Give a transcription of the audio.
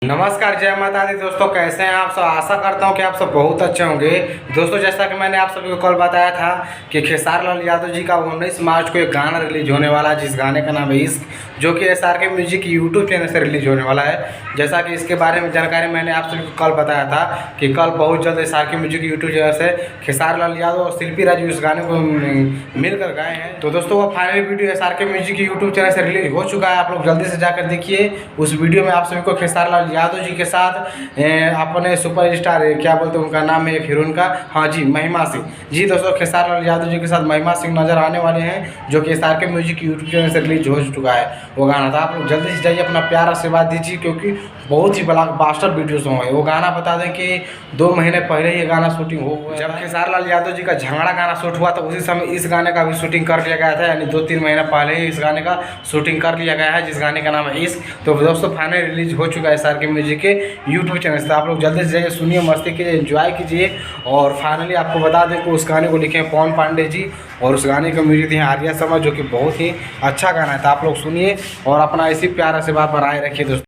नमस्कार, जय माता दी दोस्तों। कैसे हैं आप सब? आशा करता हूं कि आप सब बहुत अच्छे होंगे। दोस्तों, जैसा कि मैंने आप सभी को कल बताया था कि खेसारी लाल यादव जी का 19 मार्च को एक गाना रिलीज होने वाला है, जिस गाने का नाम है इश्क, जो कि SRK म्यूजिक यूट्यूब चैनल से रिलीज होने वाला है। जैसा कि इसके बारे में जानकारी मैंने आप सभी को कल बताया था कि कल बहुत जल्द SRK म्यूजिक यूट्यूब चैनल से खेसारी लाल यादव और शिल्पी राजू इस गाने को मिलकर गाए हैं। तो दोस्तों, वो final video SRK music YouTube channel से रिलीज हो चुका है। आप लोग जल्दी से जाकर देखिए। उस वीडियो में आप सभी को खेसारी लाल यादव जी के साथ अपने सुपर स्टार क्या बोलते हैं, उनका नाम है एक हीरोइन का, हाँ जी, महिमा सिंह जी। दोस्तों, खेसारी लाल यादव जी के साथ महिमा सिंह नजर आने वाले हैं, जो कि SRK म्यूजिक यूट्यूब चैनल से रिलीज हो चुका है वो गाना। था आप लोग जल्दी से जाइए, अपना प्यार आशीर्वाद दीजिए, क्योंकि बहुत ही ब्लॉकबस्टर वीडियो सॉन्ग है वो गाना। बता दें कि 2 महीने पहले ये गाना शूटिंग हो गया। जब खेसारी लाल यादव जी का झगड़ा गाना शूट हुआ तो उसी समय इस गाने का भी शूटिंग कर लिया गया था, यानी 2-3 महीने पहले ही इस गाने का शूटिंग कर लिया गया है, जिस गाने का नाम है इश्क। तो दोस्तों, फाइनल रिलीज हो चुका है SRK म्यूजिक के यूट्यूब चैनल से। आप लोग जल्दी से जाइए, सुनिए, मस्ती कीजिए, एंजॉय कीजिए। और फाइनली आपको बता दें कि उस गाने को लिखे हैं पवन पांडे जी, और उस गाने का म्यूजिक दिए हैं आर्या शर्मा, जो कि बहुत ही अच्छा गाना है। तो आप लोग सुनिए और अपना इसी प्यार से बात बनाए रखिए दोस्तों।